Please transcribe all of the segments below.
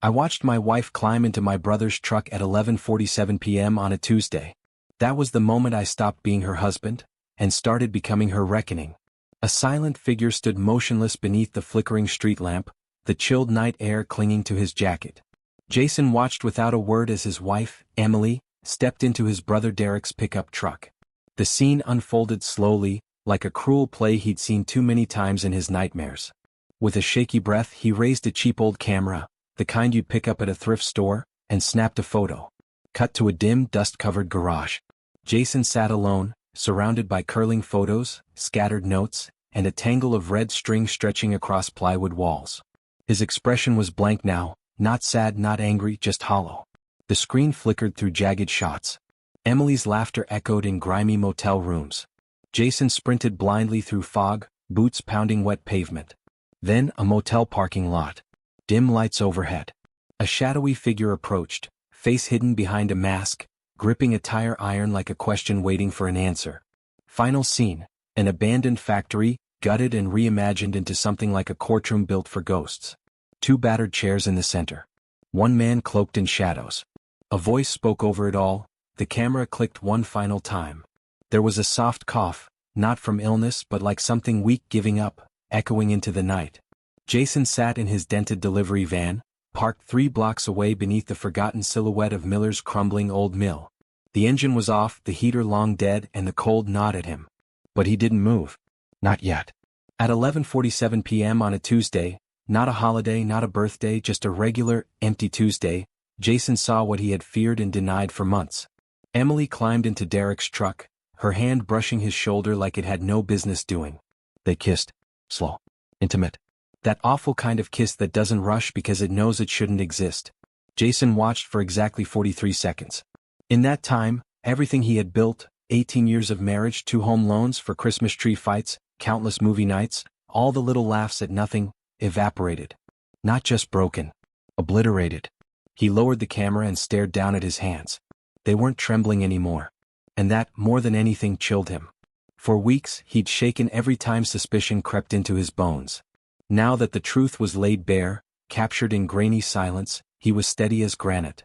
I watched my wife climb into my brother's truck at 11:47 p.m. on a Tuesday. That was the moment I stopped being her husband and started becoming her reckoning. A silent figure stood motionless beneath the flickering street lamp, the chilled night air clinging to his jacket. Jason watched without a word as his wife, Emily, stepped into his brother Derek's pickup truck. The scene unfolded slowly, like a cruel play he'd seen too many times in his nightmares. With a shaky breath, he raised a cheap old camera, the kind you'd pick up at a thrift store, and snapped a photo. Cut to a dim, dust-covered garage. Jason sat alone, surrounded by curling photos, scattered notes, and a tangle of red string stretching across plywood walls. His expression was blank now, not sad, not angry, just hollow. The screen flickered through jagged shots. Emily's laughter echoed in grimy motel rooms. Jason sprinted blindly through fog, boots pounding wet pavement. Then a motel parking lot. Dim lights overhead. A shadowy figure approached, face hidden behind a mask, gripping a tire iron like a question waiting for an answer. Final scene, an abandoned factory, gutted and reimagined into something like a courtroom built for ghosts. 2 battered chairs in the center. One man cloaked in shadows. A voice spoke over it all. The camera clicked one final time. There was a soft cough, not from illness but like something weak giving up, echoing into the night. Jason sat in his dented delivery van, parked 3 blocks away beneath the forgotten silhouette of Miller's crumbling old mill. The engine was off, the heater long dead, and the cold gnawed at him. But he didn't move. Not yet. At 11:47 p.m. on a Tuesday, not a holiday, not a birthday, just a regular, empty Tuesday, Jason saw what he had feared and denied for months. Emily climbed into Derek's truck, her hand brushing his shoulder like it had no business doing. They kissed. Slow. Intimate. That awful kind of kiss that doesn't rush because it knows it shouldn't exist. Jason watched for exactly 43 seconds. In that time, everything he had built, 18 years of marriage, 2 home loans for Christmas tree fights, countless movie nights, all the little laughs at nothing, evaporated. Not just broken. Obliterated. He lowered the camera and stared down at his hands. They weren't trembling anymore. And that, more than anything, chilled him. For weeks, he'd shaken every time suspicion crept into his bones. Now that the truth was laid bare, captured in grainy silence, he was steady as granite.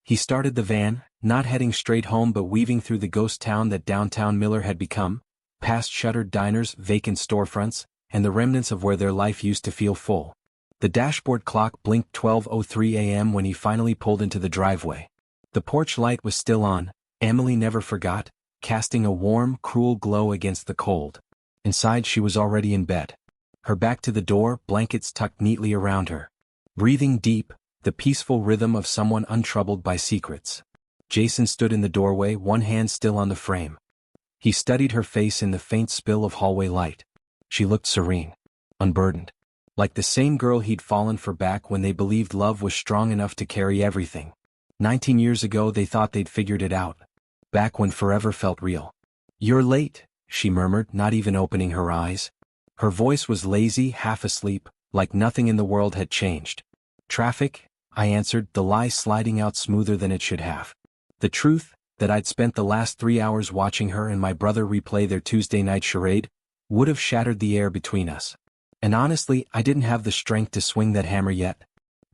He started the van, not heading straight home but weaving through the ghost town that downtown Miller had become, past shuttered diners, vacant storefronts, and the remnants of where their life used to feel full. The dashboard clock blinked 12:03 a.m. when he finally pulled into the driveway. The porch light was still on, Emily never forgot, casting a warm, cruel glow against the cold. Inside she was already in bed. Her back to the door, blankets tucked neatly around her. Breathing deep, the peaceful rhythm of someone untroubled by secrets. Jason stood in the doorway, one hand still on the frame. He studied her face in the faint spill of hallway light. She looked serene, unburdened. Like the same girl he'd fallen for back when they believed love was strong enough to carry everything. 19 years ago they thought they'd figured it out. Back when forever felt real. "You're late," she murmured, not even opening her eyes. Her voice was lazy, half asleep, like nothing in the world had changed. "Traffic," I answered, the lie sliding out smoother than it should have. The truth, that I'd spent the last 3 hours watching her and my brother replay their Tuesday night charade, would have shattered the air between us. And honestly, I didn't have the strength to swing that hammer yet.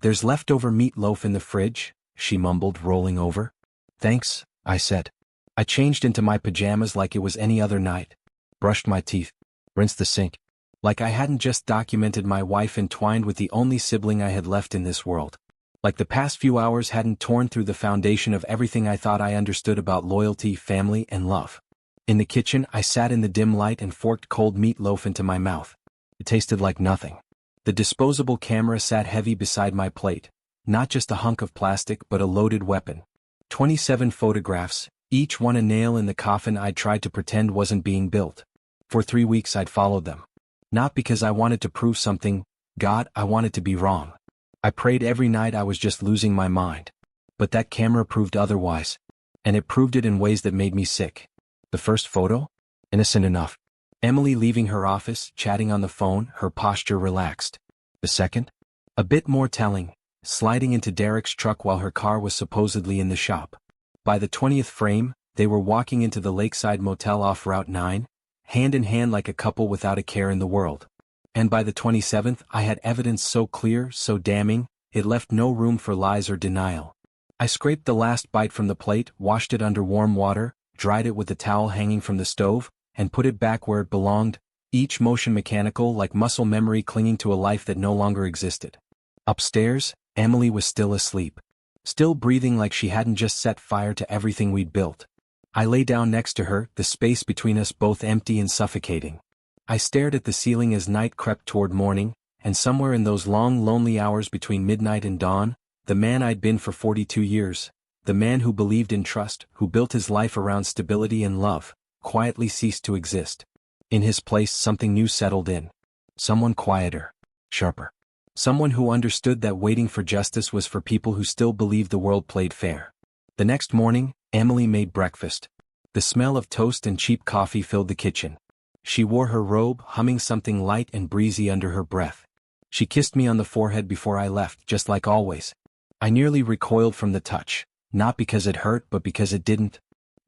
"There's leftover meatloaf in the fridge," she mumbled, rolling over. "Thanks," I said. I changed into my pajamas like it was any other night. Brushed my teeth. Rinsed the sink. Like I hadn't just documented my wife entwined with the only sibling I had left in this world. Like the past few hours hadn't torn through the foundation of everything I thought I understood about loyalty, family, and love. In the kitchen, I sat in the dim light and forked cold meatloaf into my mouth. It tasted like nothing. The disposable camera sat heavy beside my plate. Not just a hunk of plastic but a loaded weapon. 27 photographs, each one a nail in the coffin I'd tried to pretend wasn't being built. For 3 weeks I'd followed them. Not because I wanted to prove something, God, I wanted to be wrong. I prayed every night I was just losing my mind. But that camera proved otherwise. And it proved it in ways that made me sick. The first photo? Innocent enough. Emily leaving her office, chatting on the phone, her posture relaxed. The second? A bit more telling, sliding into Derek's truck while her car was supposedly in the shop. By the 20th frame, they were walking into the lakeside motel off Route 9, hand in hand like a couple without a care in the world. And by the 27th, I had evidence so clear, so damning, it left no room for lies or denial. I scraped the last bite from the plate, washed it under warm water, dried it with the towel hanging from the stove, and put it back where it belonged, each motion mechanical like muscle memory clinging to a life that no longer existed. Upstairs, Emily was still asleep. Still breathing like she hadn't just set fire to everything we'd built. I lay down next to her, the space between us both empty and suffocating. I stared at the ceiling as night crept toward morning, and somewhere in those long lonely hours between midnight and dawn, the man I'd been for 42 years, the man who believed in trust, who built his life around stability and love, quietly ceased to exist. In his place something new settled in. Someone quieter, sharper. Someone who understood that waiting for justice was for people who still believed the world played fair. The next morning, Emily made breakfast. The smell of toast and cheap coffee filled the kitchen. She wore her robe, humming something light and breezy under her breath. She kissed me on the forehead before I left, just like always. I nearly recoiled from the touch, not because it hurt but because it didn't.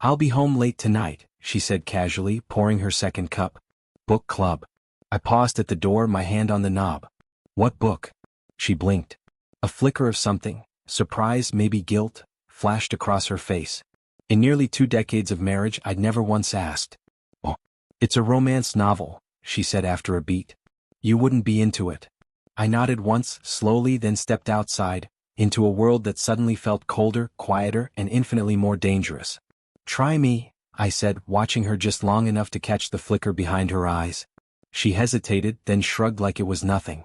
"I'll be home late tonight," she said casually, pouring her second cup. "Book club." I paused at the door, my hand on the knob. "What book?" She blinked. A flicker of something, surprise, maybe guilt, flashed across her face. In nearly 2 decades of marriage I'd never once asked. "Oh, it's a romance novel," she said after a beat. "You wouldn't be into it." I nodded once, slowly, then stepped outside, into a world that suddenly felt colder, quieter, and infinitely more dangerous. "Try me," I said, watching her just long enough to catch the flicker behind her eyes. She hesitated, then shrugged like it was nothing.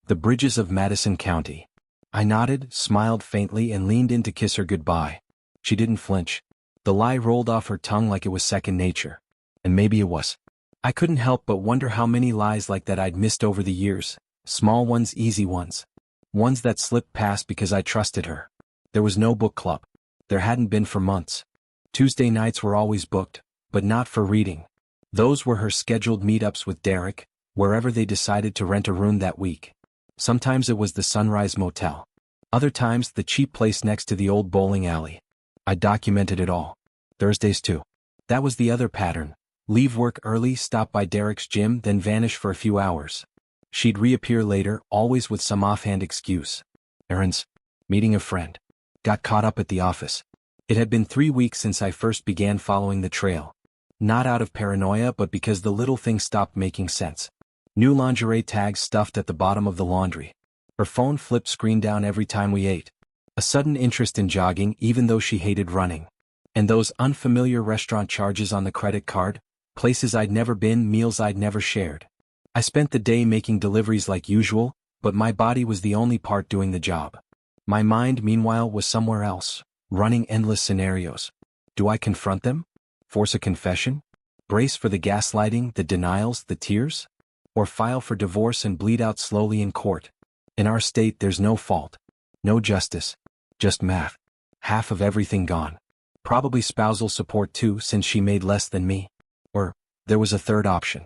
"The Bridges of Madison County." I nodded, smiled faintly, and leaned in to kiss her goodbye. She didn't flinch. The lie rolled off her tongue like it was second nature. And maybe it was. I couldn't help but wonder how many lies like that I'd missed over the years. Small ones, easy ones. Ones that slipped past because I trusted her. There was no book club. There hadn't been for months. Tuesday nights were always booked, but not for reading. Those were her scheduled meetups with Derek, wherever they decided to rent a room that week. Sometimes it was the Sunrise Motel. Other times the cheap place next to the old bowling alley. I documented it all. Thursdays too. That was the other pattern. Leave work early, stop by Derek's gym, then vanish for a few hours. She'd reappear later, always with some offhand excuse. Errands. Meeting a friend. Got caught up at the office. It had been 3 weeks since I first began following the trail. Not out of paranoia but because the little things stopped making sense. New lingerie tags stuffed at the bottom of the laundry. Her phone flipped screen down every time we ate. A sudden interest in jogging even though she hated running. And those unfamiliar restaurant charges on the credit card, places I'd never been, meals I'd never shared. I spent the day making deliveries like usual, but my body was the only part doing the job. My mind, meanwhile, was somewhere else, running endless scenarios. Do I confront them? Force a confession? Brace for the gaslighting, the denials, the tears? Or file for divorce and bleed out slowly in court? In our state there's no fault. No justice. Just math. Half of everything gone. Probably spousal support too, since she made less than me. Or, there was a third option.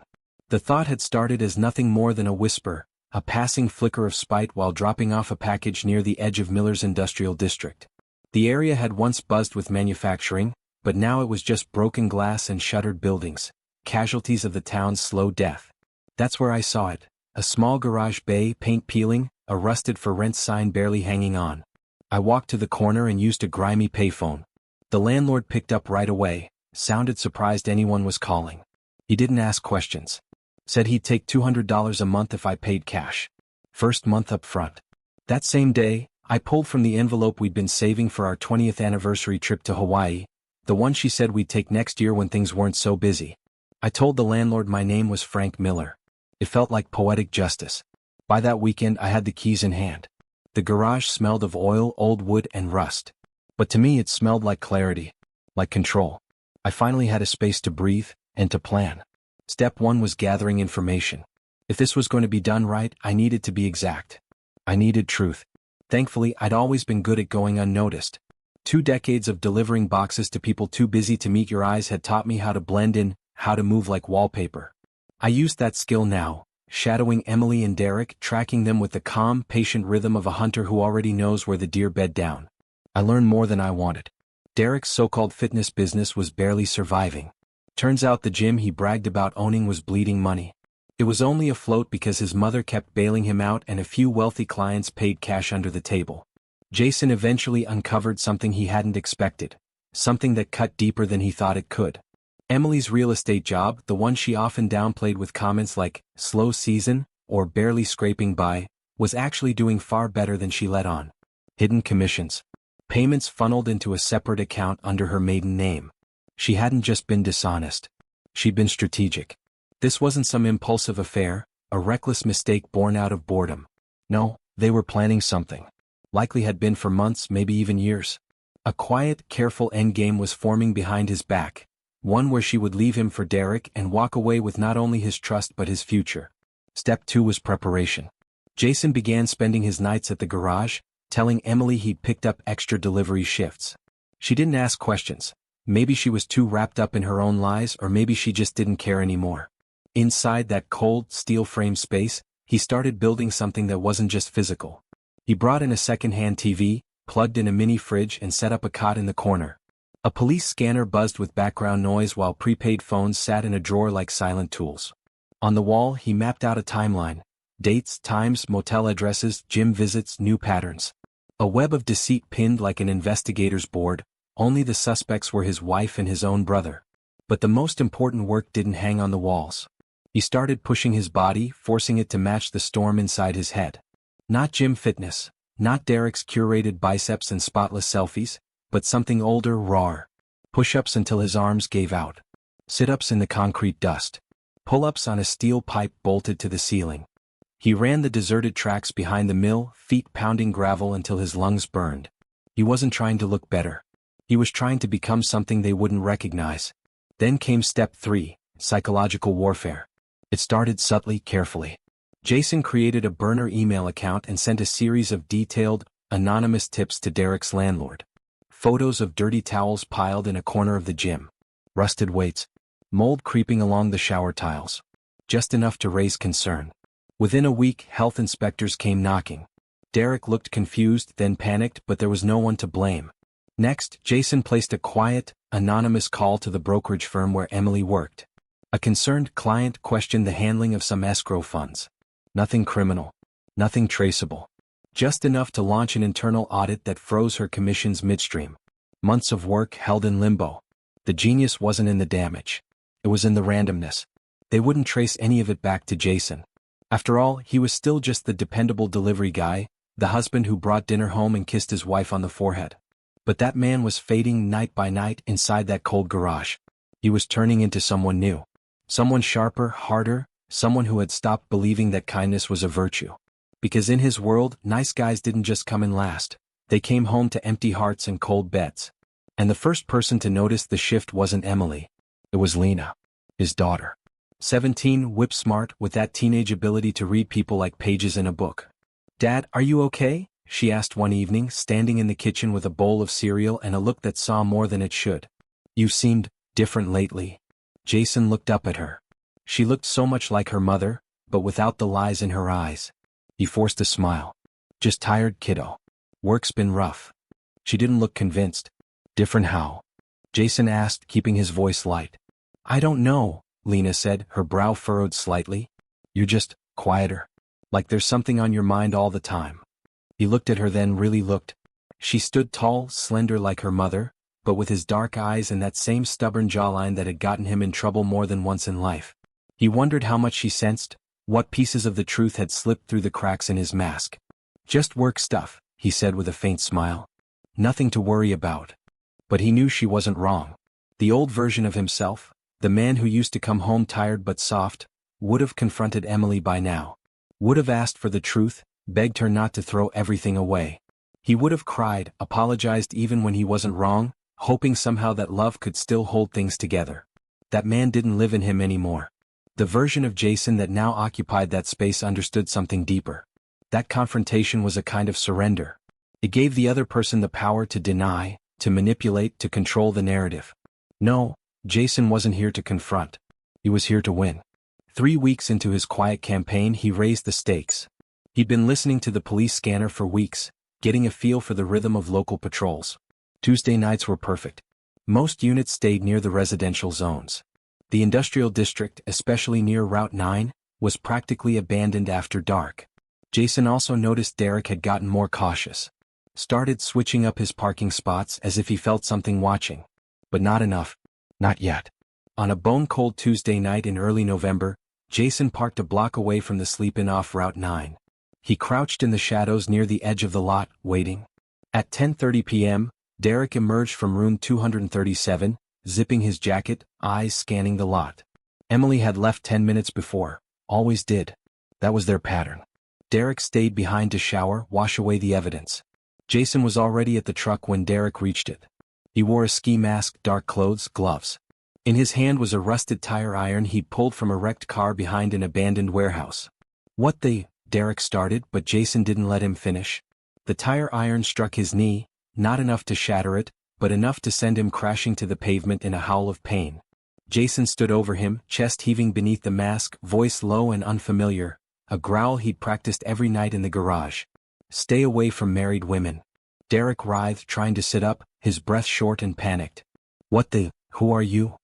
The thought had started as nothing more than a whisper, a passing flicker of spite while dropping off a package near the edge of Miller's industrial district. The area had once buzzed with manufacturing, but now it was just broken glass and shuttered buildings, casualties of the town's slow death. That's where I saw it, a small garage bay, paint peeling, a rusted for rent sign barely hanging on. I walked to the corner and used a grimy payphone. The landlord picked up right away, sounded surprised anyone was calling. He didn't ask questions. Said he'd take $200 a month if I paid cash. First month up front. That same day, I pulled from the envelope we'd been saving for our 20th anniversary trip to Hawaii, the one she said we'd take next year when things weren't so busy. I told the landlord my name was Frank Miller. It felt like poetic justice. By that weekend I had the keys in hand. The garage smelled of oil, old wood, and rust. But to me it smelled like clarity, like control. I finally had a space to breathe, and to plan. Step 1 was gathering information. If this was going to be done right, I needed to be exact. I needed truth. Thankfully, I'd always been good at going unnoticed. 2 decades of delivering boxes to people too busy to meet your eyes had taught me how to blend in, how to move like wallpaper. I used that skill now, shadowing Emily and Derek, tracking them with the calm, patient rhythm of a hunter who already knows where the deer bed down. I learned more than I wanted. Derek's so-called fitness business was barely surviving. Turns out the gym he bragged about owning was bleeding money. It was only afloat because his mother kept bailing him out and a few wealthy clients paid cash under the table. Jason eventually uncovered something he hadn't expected, something that cut deeper than he thought it could. Emily's real estate job, the one she often downplayed with comments like, slow season, or barely scraping by, was actually doing far better than she let on. Hidden commissions. Payments funneled into a separate account under her maiden name. She hadn't just been dishonest. She'd been strategic. This wasn't some impulsive affair, a reckless mistake born out of boredom. No, they were planning something. Likely had been for months, maybe even years. A quiet, careful endgame was forming behind his back, one where she would leave him for Derek and walk away with not only his trust but his future. Step 2 was preparation. Jason began spending his nights at the garage, telling Emily he'd picked up extra delivery shifts. She didn't ask questions. Maybe she was too wrapped up in her own lies, or maybe she just didn't care anymore. Inside that cold, steel-frame space, he started building something that wasn't just physical. He brought in a second-hand TV, plugged in a mini fridge and set up a cot in the corner. A police scanner buzzed with background noise while prepaid phones sat in a drawer like silent tools. On the wall, he mapped out a timeline. Dates, times, motel addresses, gym visits, new patterns. A web of deceit pinned like an investigator's board. Only the suspects were his wife and his own brother. But the most important work didn't hang on the walls. He started pushing his body, forcing it to match the storm inside his head. Not gym fitness, not Derek's curated biceps and spotless selfies, but something older, rawer. Push-ups until his arms gave out. Sit-ups in the concrete dust. Pull-ups on a steel pipe bolted to the ceiling. He ran the deserted tracks behind the mill, feet pounding gravel until his lungs burned. He wasn't trying to look better. He was trying to become something they wouldn't recognize. Then came step 3, psychological warfare. It started subtly, carefully. Jason created a burner email account and sent a series of detailed, anonymous tips to Derek's landlord. Photos of dirty towels piled in a corner of the gym. Rusted weights. Mold creeping along the shower tiles. Just enough to raise concern. Within a week, health inspectors came knocking. Derek looked confused, then panicked, but there was no one to blame. Next, Jason placed a quiet, anonymous call to the brokerage firm where Emily worked. A concerned client questioned the handling of some escrow funds. Nothing criminal. Nothing traceable. Just enough to launch an internal audit that froze her commissions midstream. Months of work held in limbo. The genius wasn't in the damage. It was in the randomness. They wouldn't trace any of it back to Jason. After all, he was still just the dependable delivery guy, the husband who brought dinner home and kissed his wife on the forehead. But that man was fading night by night inside that cold garage. He was turning into someone new. Someone sharper, harder, someone who had stopped believing that kindness was a virtue. Because in his world, nice guys didn't just come in last. They came home to empty hearts and cold beds. And the first person to notice the shift wasn't Emily. It was Lena, his daughter. 17, whip-smart, with that teenage ability to read people like pages in a book. "Dad, are you okay?" she asked one evening, standing in the kitchen with a bowl of cereal and a look that saw more than it should. "You seemed different lately." Jason looked up at her. She looked so much like her mother, but without the lies in her eyes. He forced a smile. "Just tired, kiddo. Work's been rough." She didn't look convinced. "Different how?" Jason asked, keeping his voice light. "I don't know," Lena said, her brow furrowed slightly. "You're just quieter. Like there's something on your mind all the time." He looked at her, then really looked. She stood tall, slender like her mother, but with his dark eyes and that same stubborn jawline that had gotten him in trouble more than once in life. He wondered how much she sensed, what pieces of the truth had slipped through the cracks in his mask. "Just work stuff," he said with a faint smile. "Nothing to worry about." But he knew she wasn't wrong. The old version of himself, the man who used to come home tired but soft, would have confronted Emily by now. Would have asked for the truth, begged her not to throw everything away. He would have cried, apologized even when he wasn't wrong, hoping somehow that love could still hold things together. That man didn't live in him anymore. The version of Jason that now occupied that space understood something deeper. That confrontation was a kind of surrender. It gave the other person the power to deny, to manipulate, to control the narrative. No, Jason wasn't here to confront. He was here to win. 3 weeks into his quiet campaign, he raised the stakes. He'd been listening to the police scanner for weeks, getting a feel for the rhythm of local patrols. Tuesday nights were perfect. Most units stayed near the residential zones. The industrial district, especially near Route 9, was practically abandoned after dark. Jason also noticed Derek had gotten more cautious. Started switching up his parking spots as if he felt something watching. But not enough. Not yet. On a bone-cold Tuesday night in early November, Jason parked a block away from the sleep-in off Route 9. He crouched in the shadows near the edge of the lot, waiting. At 10:30 p.m., Derek emerged from room 237, zipping his jacket, eyes scanning the lot. Emily had left 10 minutes before, always did. That was their pattern. Derek stayed behind to shower, wash away the evidence. Jason was already at the truck when Derek reached it. He wore a ski mask, dark clothes, gloves. In his hand was a rusted tire iron he'd pulled from a wrecked car behind an abandoned warehouse. Derek started, but Jason didn't let him finish. The tire iron struck his knee, not enough to shatter it, but enough to send him crashing to the pavement in a howl of pain. Jason stood over him, chest heaving beneath the mask, voice low and unfamiliar, a growl he'd practiced every night in the garage. Stay away from married women. Derek writhed, trying to sit up, his breath short and panicked. Who are you?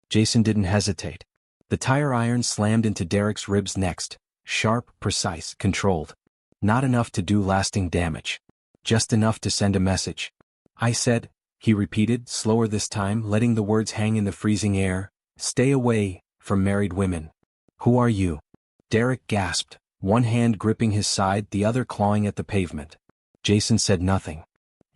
Jason didn't hesitate. The tire iron slammed into Derek's ribs next, sharp, precise, controlled. Not enough to do lasting damage. Just enough to send a message. I said, he repeated, slower this time, letting the words hang in the freezing air, stay away from married women. Who are you? Derek gasped, one hand gripping his side, the other clawing at the pavement. Jason said nothing.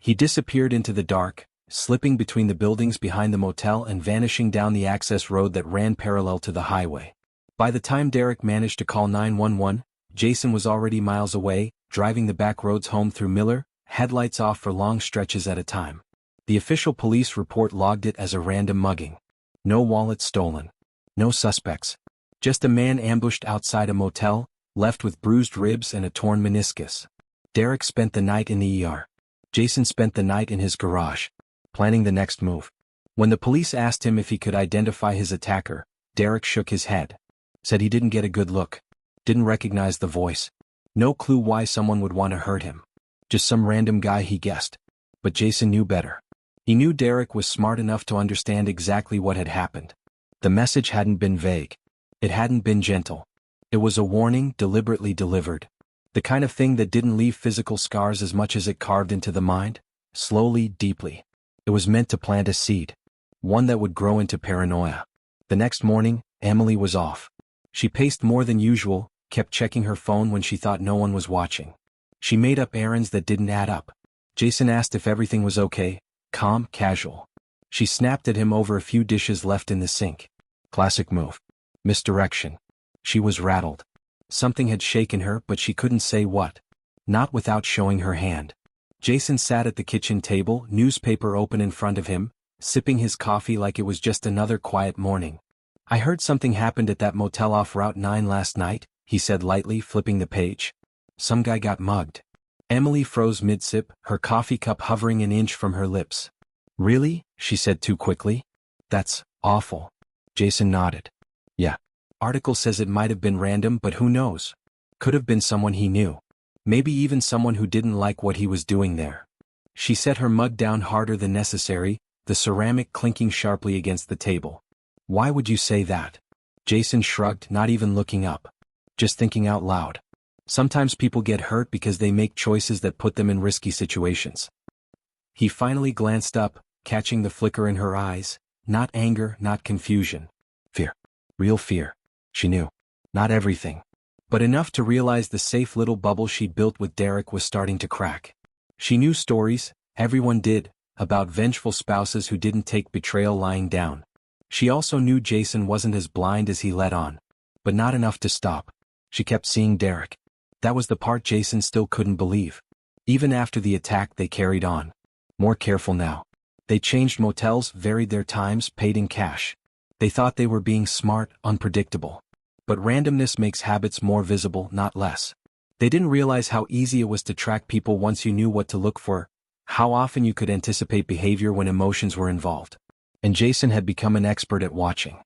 He disappeared into the dark, slipping between the buildings behind the motel and vanishing down the access road that ran parallel to the highway. By the time Derek managed to call 911, Jason was already miles away, driving the back roads home through Miller, headlights off for long stretches at a time. The official police report logged it as a random mugging. No wallet stolen. No suspects. Just a man ambushed outside a motel, left with bruised ribs and a torn meniscus. Derek spent the night in the ER. Jason spent the night in his garage, planning the next move. When the police asked him if he could identify his attacker, Derek shook his head. Said he didn't get a good look. Didn't recognize the voice. No clue why someone would want to hurt him. Just some random guy, he guessed. But Jason knew better. He knew Derek was smart enough to understand exactly what had happened. The message hadn't been vague. It hadn't been gentle. It was a warning deliberately delivered. The kind of thing that didn't leave physical scars as much as it carved into the mind, slowly, deeply. It was meant to plant a seed. One that would grow into paranoia. The next morning, Emily was off. She paced more than usual, kept checking her phone when she thought no one was watching. She made up errands that didn't add up. Jason asked if everything was okay, calm, casual. She snapped at him over a few dishes left in the sink. Classic move. Misdirection. She was rattled. Something had shaken her, but she couldn't say what. Not without showing her hand. Jason sat at the kitchen table, newspaper open in front of him, sipping his coffee like it was just another quiet morning. I heard something happened at that motel off Route 9 last night, he said lightly, flipping the page. Some guy got mugged. Emily froze mid-sip, her coffee cup hovering an inch from her lips. Really? She said too quickly. That's awful. Jason nodded. Yeah. Article says it might have been random, but who knows? Could have been someone he knew. Maybe even someone who didn't like what he was doing there. She set her mug down harder than necessary, the ceramic clinking sharply against the table. Why would you say that? Jason shrugged, not even looking up. Just thinking out loud. Sometimes people get hurt because they make choices that put them in risky situations. He finally glanced up, catching the flicker in her eyes, not anger, not confusion. Fear. Real fear. She knew. Not everything. But enough to realize the safe little bubble she'd built with Derek was starting to crack. She knew stories, everyone did, about vengeful spouses who didn't take betrayal lying down. She also knew Jason wasn't as blind as he let on. But not enough to stop. She kept seeing Derek. That was the part Jason still couldn't believe. Even after the attack, they carried on. More careful now. They changed motels, varied their times, paid in cash. They thought they were being smart, unpredictable. But randomness makes habits more visible, not less. They didn't realize how easy it was to track people once you knew what to look for, how often you could anticipate behavior when emotions were involved. And Jason had become an expert at watching.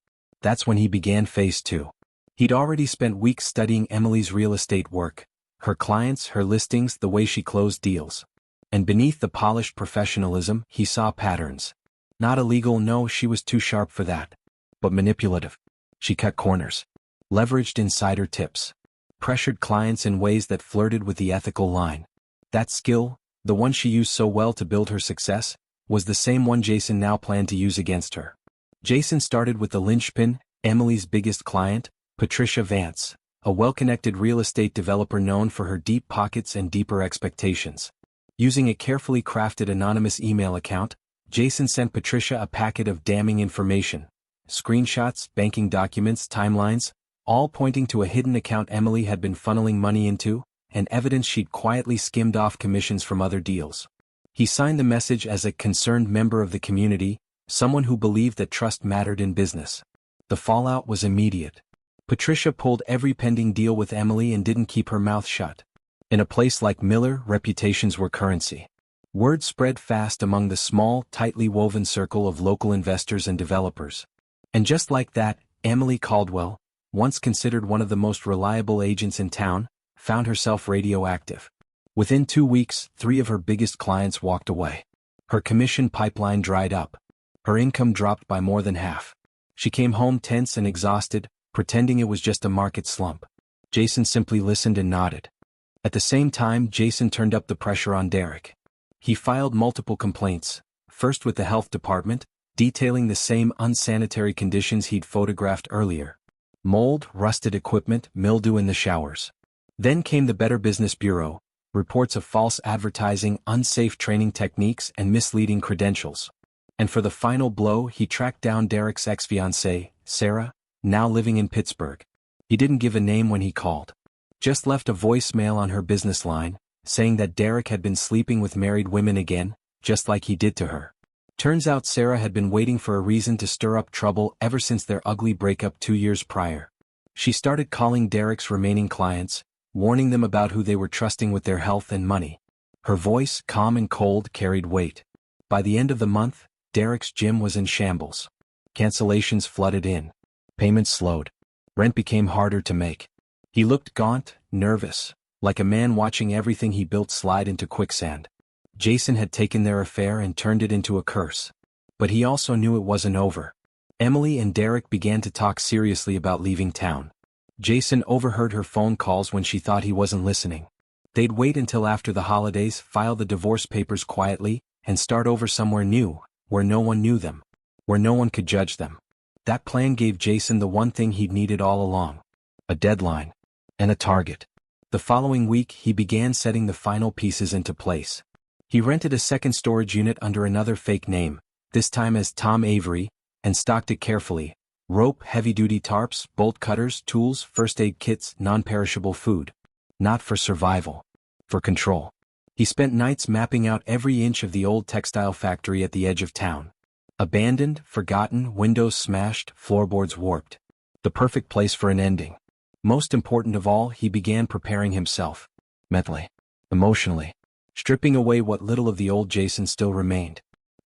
That's when he began phase 2. He'd already spent weeks studying Emily's real estate work, her clients, her listings, the way she closed deals. And beneath the polished professionalism, he saw patterns. Not illegal, no, she was too sharp for that. But manipulative. She cut corners. leveraged insider tips, pressured clients in ways that flirted with the ethical line. That skill, the one she used so well to build her success, was the same one Jason now planned to use against her. Jason started with the linchpin, Emily's biggest client, Patricia Vance, a well-connected real estate developer known for her deep pockets and deeper expectations. Using a carefully crafted anonymous email account, Jason sent Patricia a packet of damning information, screenshots, banking documents, timelines, all pointing to a hidden account Emily had been funneling money into, and evidence she'd quietly skimmed off commissions from other deals. He signed the message as a concerned member of the community, someone who believed that trust mattered in business. The fallout was immediate. Patricia pulled every pending deal with Emily and didn't keep her mouth shut. In a place like Miller, reputations were currency. Word spread fast among the small, tightly woven circle of local investors and developers. And just like that, Emily Caldwell, once considered one of the most reliable agents in town, found herself radioactive. Within 2 weeks, 3 of her biggest clients walked away. Her commission pipeline dried up. Her income dropped by more than half. She came home tense and exhausted, pretending it was just a market slump. Jason simply listened and nodded. At the same time, Jason turned up the pressure on Derek. He filed multiple complaints, first with the health department, detailing the same unsanitary conditions he'd photographed earlier. Mold, rusted equipment, mildew in the showers. Then came the Better Business Bureau, reports of false advertising, unsafe training techniques, and misleading credentials. And for the final blow, he tracked down Derek's ex-fiancée, Sarah, now living in Pittsburgh. He didn't give a name when he called. Just left a voicemail on her business line, saying that Derek had been sleeping with married women again, just like he did to her. Turns out Sarah had been waiting for a reason to stir up trouble ever since their ugly breakup 2 years prior. She started calling Derek's remaining clients, warning them about who they were trusting with their health and money. Her voice, calm and cold, carried weight. By the end of the month, Derek's gym was in shambles. Cancellations flooded in. Payments slowed. Rent became harder to make. He looked gaunt, nervous, like a man watching everything he built slide into quicksand. Jason had taken their affair and turned it into a curse. But he also knew it wasn't over. Emily and Derek began to talk seriously about leaving town. Jason overheard her phone calls when she thought he wasn't listening. They'd wait until after the holidays, file the divorce papers quietly, and start over somewhere new, where no one knew them, where no one could judge them. That plan gave Jason the one thing he'd needed all along: a deadline and a target. The following week, he began setting the final pieces into place. He rented a second storage unit under another fake name, this time as Tom Avery, and stocked it carefully. Rope, heavy-duty tarps, bolt cutters, tools, first aid kits, non-perishable food. Not for survival. For control. He spent nights mapping out every inch of the old textile factory at the edge of town. Abandoned, forgotten, windows smashed, floorboards warped. The perfect place for an ending. Most important of all, he began preparing himself. Mentally. Emotionally. Stripping away what little of the old Jason still remained.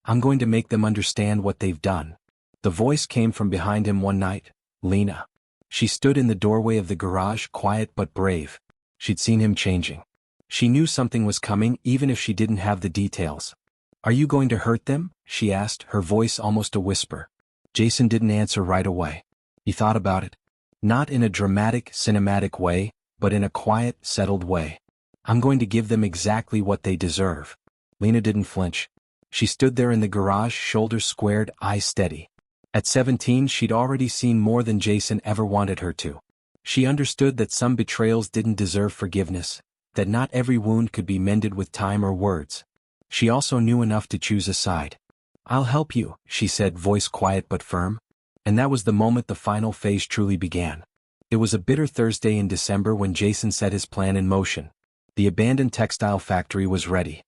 I'm going to make them understand what they've done. The voice came from behind him one night. Lena. She stood in the doorway of the garage, quiet but brave. She'd seen him changing. She knew something was coming, even if she didn't have the details. Are you going to hurt them? She asked, her voice almost a whisper. Jason didn't answer right away. He thought about it. Not in a dramatic, cinematic way, but in a quiet, settled way. I'm going to give them exactly what they deserve. Lena didn't flinch. She stood there in the garage, shoulders squared, eyes steady. At 17, she'd already seen more than Jason ever wanted her to. She understood that some betrayals didn't deserve forgiveness, that not every wound could be mended with time or words. She also knew enough to choose a side. I'll help you, she said, voice quiet but firm. And that was the moment the final phase truly began. It was a bitter Thursday in December when Jason set his plan in motion. The abandoned textile factory was ready.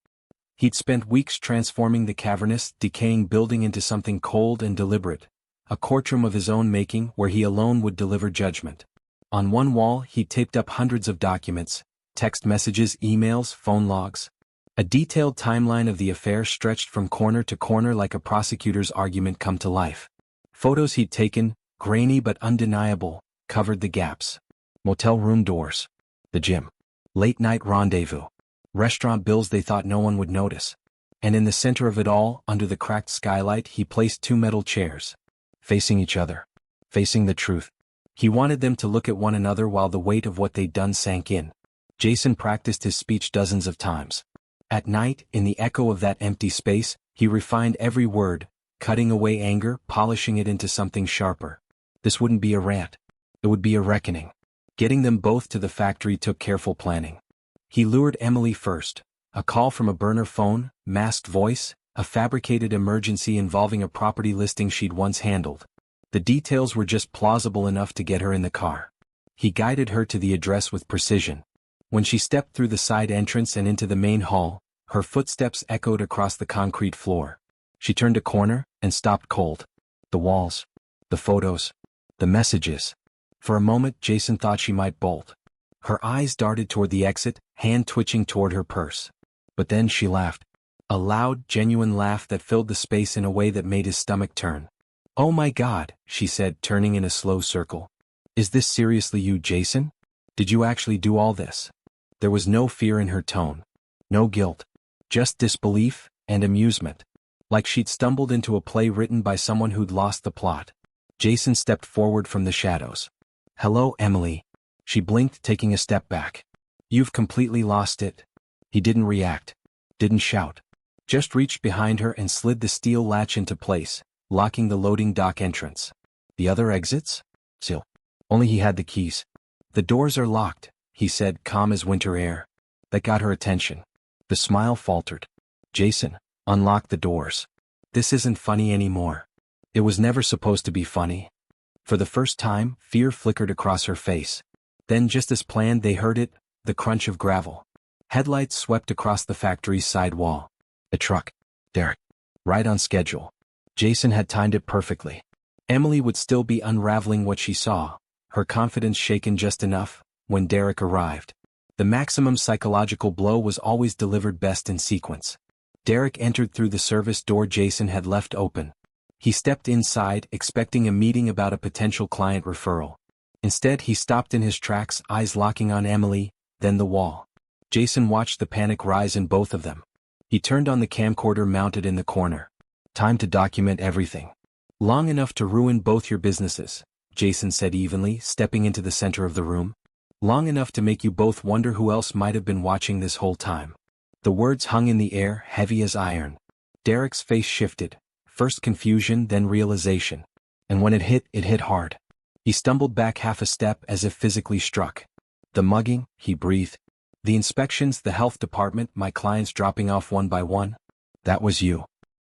He'd spent weeks transforming the cavernous, decaying building into something cold and deliberate, a courtroom of his own making where he alone would deliver judgment. On one wall, he taped up hundreds of documents, text messages, emails, phone logs. A detailed timeline of the affair stretched from corner to corner like a prosecutor's argument come to life. Photos he'd taken, grainy but undeniable, covered the gaps. Motel room doors. The gym. Late-night rendezvous. Restaurant bills they thought no one would notice. And in the center of it all, under the cracked skylight, he placed 2 metal chairs. Facing each other. Facing the truth. He wanted them to look at one another while the weight of what they'd done sank in. Jason practiced his speech dozens of times. At night, in the echo of that empty space, he refined every word, cutting away anger, polishing it into something sharper. This wouldn't be a rant. It would be a reckoning. Getting them both to the factory took careful planning. He lured Emily first. A call from a burner phone, masked voice, a fabricated emergency involving a property listing she'd once handled. The details were just plausible enough to get her in the car. He guided her to the address with precision. When she stepped through the side entrance and into the main hall, her footsteps echoed across the concrete floor. She turned a corner and stopped cold. The walls, the photos, the messages. For a moment Jason thought she might bolt. Her eyes darted toward the exit, hand twitching toward her purse. But then she laughed. A loud, genuine laugh that filled the space in a way that made his stomach turn. "Oh my God," she said, turning in a slow circle. "Is this seriously you, Jason? Did you actually do all this?" There was no fear in her tone. No guilt. Just disbelief and amusement. Like she'd stumbled into a play written by someone who'd lost the plot. Jason stepped forward from the shadows. "Hello, Emily." She blinked, taking a step back. "You've completely lost it." He didn't react. Didn't shout. Just reached behind her and slid the steel latch into place, locking the loading dock entrance. "The other exits?" "Still. Only he had the keys." "The doors are locked," he said, calm as winter air. That got her attention. The smile faltered. "Jason, unlock the doors. This isn't funny anymore." It was never supposed to be funny. For the first time, fear flickered across her face. Then, just as planned, they heard it, the crunch of gravel. Headlights swept across the factory's side wall. A truck. Derek. Right on schedule. Jason had timed it perfectly. Emily would still be unraveling what she saw, her confidence shaken just enough, when Derek arrived. The maximum psychological blow was always delivered best in sequence. Derek entered through the service door Jason had left open. He stepped inside, expecting a meeting about a potential client referral. Instead, he stopped in his tracks, eyes locking on Emily, then the wall. Jason watched the panic rise in both of them. He turned on the camcorder mounted in the corner. "Time to document everything. Long enough to ruin both your businesses," Jason said evenly, stepping into the center of the room. "Long enough to make you both wonder who else might have been watching this whole time." The words hung in the air, heavy as iron. Derek's face shifted, first confusion, then realization. And when it hit hard. He stumbled back half a step as if physically struck. "The mugging," he breathed. "The inspections, the health department, my clients dropping off one by one. That was you."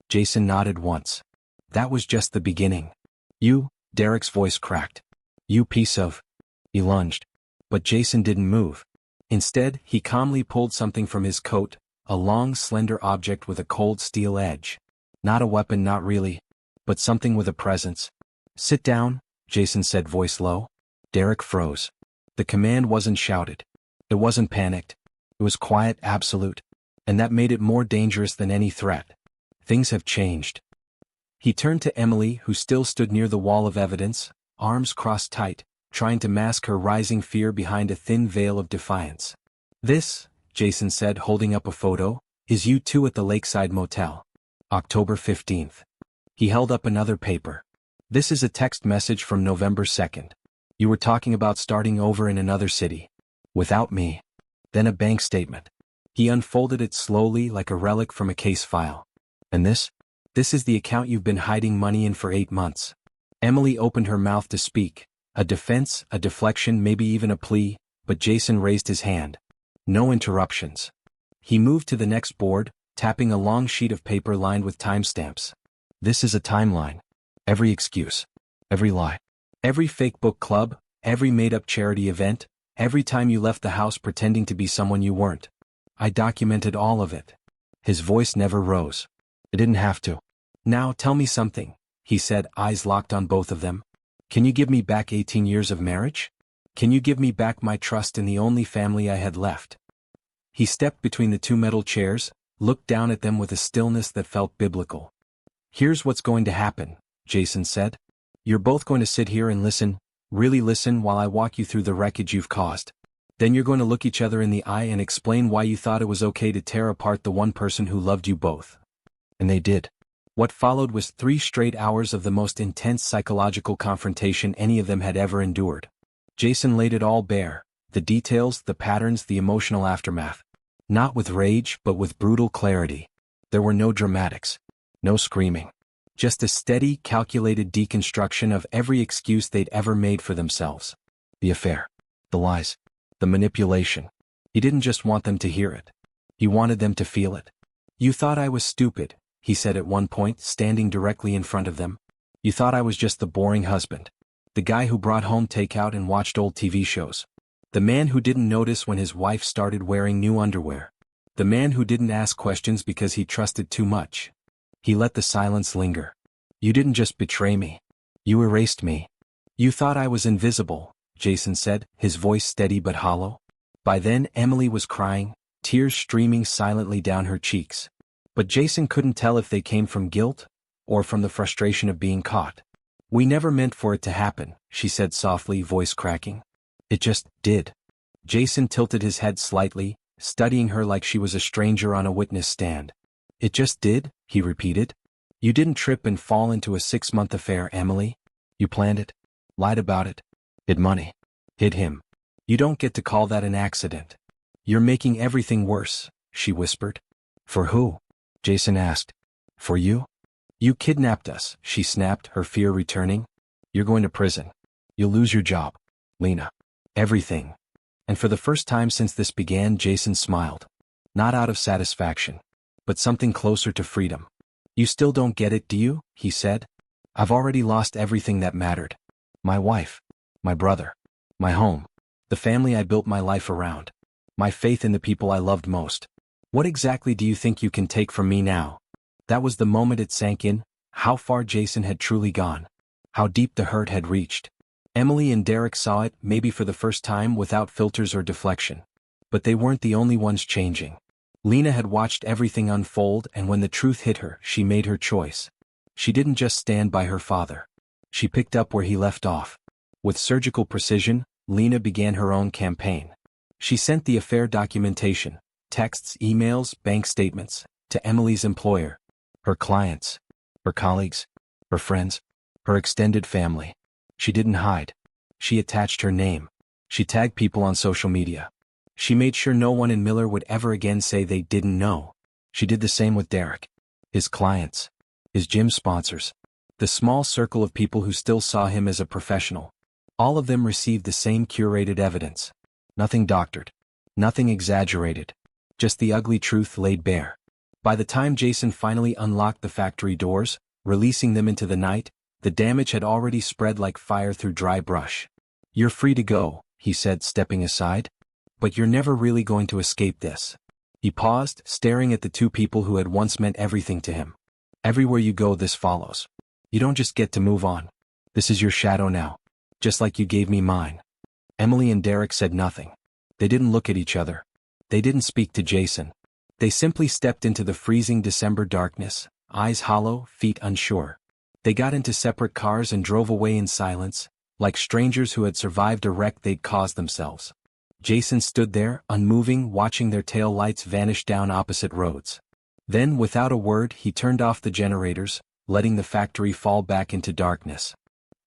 Jason nodded once. "That was just the beginning." "You," Derek's voice cracked. "You piece of..." He lunged. But Jason didn't move. Instead, he calmly pulled something from his coat, a long, slender object with a cold steel edge. Not a weapon, not really. But something with a presence. "Sit down," Jason said, voice low. Derek froze. The command wasn't shouted. It wasn't panicked. It was quiet, absolute. And that made it more dangerous than any threat. "Things have changed." He turned to Emily, who still stood near the wall of evidence, arms crossed tight, trying to mask her rising fear behind a thin veil of defiance. "This," Jason said, holding up a photo, "is you two at the Lakeside Motel. October 15th. He held up another paper. "This is a text message from November 2nd. You were talking about starting over in another city. Without me." Then a bank statement. He unfolded it slowly like a relic from a case file. "And this? This is the account you've been hiding money in for 8 months. Emily opened her mouth to speak. A defense, a deflection, maybe even a plea, but Jason raised his hand. No interruptions. He moved to the next board, tapping a long sheet of paper lined with timestamps. "This is a timeline. Every excuse. Every lie. Every fake book club, every made-up charity event, every time you left the house pretending to be someone you weren't. I documented all of it." His voice never rose. It didn't have to. "Now tell me something," he said, eyes locked on both of them. "Can you give me back 18 years of marriage? Can you give me back my trust in the only family I had left?" He stepped between the two metal chairs, looked down at them with a stillness that felt biblical. "Here's what's going to happen," Jason said. "You're both going to sit here and listen, really listen while I walk you through the wreckage you've caused. Then you're going to look each other in the eye and explain why you thought it was okay to tear apart the one person who loved you both." And they did. What followed was 3 straight hours of the most intense psychological confrontation any of them had ever endured. Jason laid it all bare, the details, the patterns, the emotional aftermath. Not with rage, but with brutal clarity. There were no dramatics. No screaming. Just a steady, calculated deconstruction of every excuse they'd ever made for themselves. The affair. The lies. The manipulation. He didn't just want them to hear it. He wanted them to feel it. "You thought I was stupid," he said at one point, standing directly in front of them. "You thought I was just the boring husband. The guy who brought home takeout and watched old TV shows. The man who didn't notice when his wife started wearing new underwear. The man who didn't ask questions because he trusted too much." He let the silence linger. "You didn't just betray me. You erased me. You thought I was invisible," Jason said, his voice steady but hollow. By then Emily was crying, tears streaming silently down her cheeks. But Jason couldn't tell if they came from guilt or from the frustration of being caught. "We never meant for it to happen," she said softly, voice cracking. "It just did." Jason tilted his head slightly, studying her like she was a stranger on a witness stand. "It just did," he repeated. "You didn't trip and fall into a 6-month affair, Emily. You planned it, lied about it, hid money, hid him. You don't get to call that an accident. You're making everything worse," she whispered. "For who?" Jason asked. "For you? You kidnapped us," she snapped, her fear returning. "You're going to prison. You'll lose your job, Lena. Everything." And for the first time since this began, Jason smiled. Not out of satisfaction, but something closer to freedom. "You still don't get it, do you?" he said. "I've already lost everything that mattered. My wife, my brother, my home, the family I built my life around, my faith in the people I loved most. What exactly do you think you can take from me now?" That was the moment it sank in, how far Jason had truly gone. How deep the hurt had reached. Emily and Derek saw it, maybe for the first time, without filters or deflection. But they weren't the only ones changing. Lena had watched everything unfold, and when the truth hit her, she made her choice. She didn't just stand by her father. She picked up where he left off. With surgical precision, Lena began her own campaign. She sent the affair documentation, texts, emails, bank statements, to Emily's employer, her clients, her colleagues, her friends, her extended family. She didn't hide. She attached her name. She tagged people on social media. She made sure no one in Miller would ever again say they didn't know. She did the same with Derek, his clients, his gym sponsors, the small circle of people who still saw him as a professional. All of them received the same curated evidence. Nothing doctored. Nothing exaggerated. Just the ugly truth laid bare. By the time Jason finally unlocked the factory doors, releasing them into the night, the damage had already spread like fire through dry brush. "You're free to go," he said, stepping aside. "But you're never really going to escape this." He paused, staring at the two people who had once meant everything to him. "Everywhere you go, this follows. You don't just get to move on. This is your shadow now. Just like you gave me mine." Emily and Derek said nothing. They didn't look at each other. They didn't speak to Jason. They simply stepped into the freezing December darkness, eyes hollow, feet unsure. They got into separate cars and drove away in silence, like strangers who had survived a wreck they'd caused themselves. Jason stood there, unmoving, watching their tail lights vanish down opposite roads. Then, without a word, he turned off the generators, letting the factory fall back into darkness.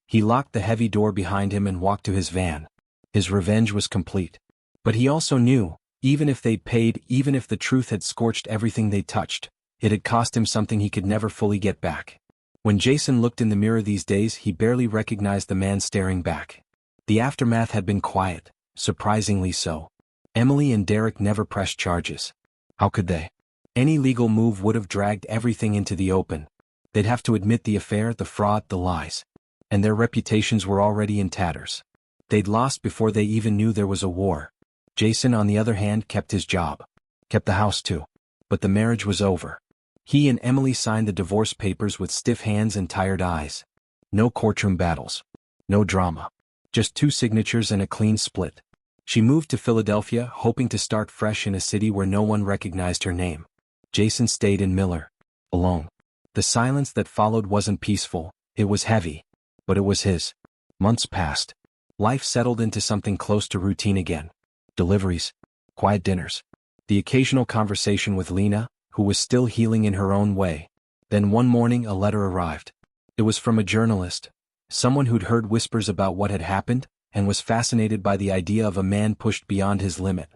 He locked the heavy door behind him and walked to his van. His revenge was complete. But he also knew, even if they'd paid, even if the truth had scorched everything they touched, it had cost him something he could never fully get back. When Jason looked in the mirror these days, he barely recognized the man staring back. The aftermath had been quiet, surprisingly so. Emily and Derek never pressed charges. How could they? Any legal move would have dragged everything into the open. They'd have to admit the affair, the fraud, the lies. And their reputations were already in tatters. They'd lost before they even knew there was a war. Jason, on the other hand, kept his job. Kept the house too. But the marriage was over. He and Emily signed the divorce papers with stiff hands and tired eyes. No courtroom battles. No drama. Just 2 signatures and a clean split. She moved to Philadelphia, hoping to start fresh in a city where no one recognized her name. Jason stayed in Miller. Alone. The silence that followed wasn't peaceful, it was heavy. But it was his. Months passed. Life settled into something close to routine again. Deliveries. Quiet dinners. The occasional conversation with Lena, who was still healing in her own way. Then one morning a letter arrived. It was from a journalist, someone who'd heard whispers about what had happened, and was fascinated by the idea of a man pushed beyond his limit.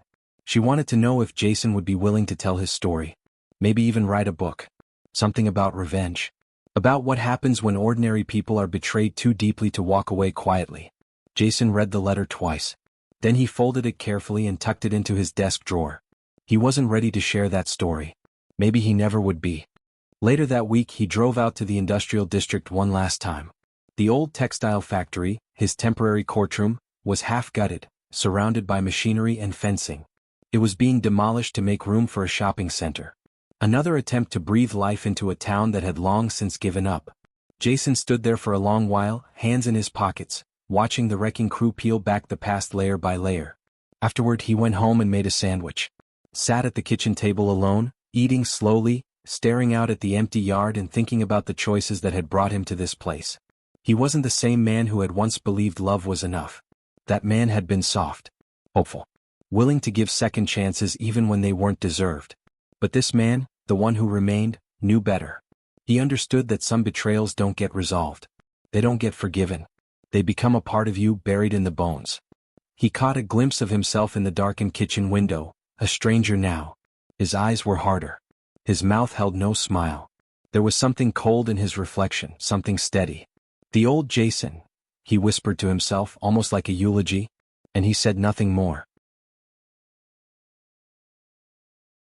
She wanted to know if Jason would be willing to tell his story. Maybe even write a book. Something about revenge. About what happens when ordinary people are betrayed too deeply to walk away quietly. Jason read the letter twice. Then he folded it carefully and tucked it into his desk drawer. He wasn't ready to share that story. Maybe he never would be. Later that week he drove out to the industrial district one last time. The old textile factory, his temporary courtroom, was half-gutted, surrounded by machinery and fencing. It was being demolished to make room for a shopping center. Another attempt to breathe life into a town that had long since given up. Jason stood there for a long while, hands in his pockets, watching the wrecking crew peel back the past layer by layer. Afterward he went home and made a sandwich. Sat at the kitchen table alone, eating slowly, staring out at the empty yard and thinking about the choices that had brought him to this place. He wasn't the same man who had once believed love was enough. That man had been soft, hopeful, willing to give second chances even when they weren't deserved. But this man, the one who remained, knew better. He understood that some betrayals don't get resolved. They don't get forgiven. They become a part of you buried in the bones. He caught a glimpse of himself in the darkened kitchen window, a stranger now. His eyes were harder. His mouth held no smile. There was something cold in his reflection, something steady. The old Jason, he whispered to himself almost like a eulogy, and he said nothing more.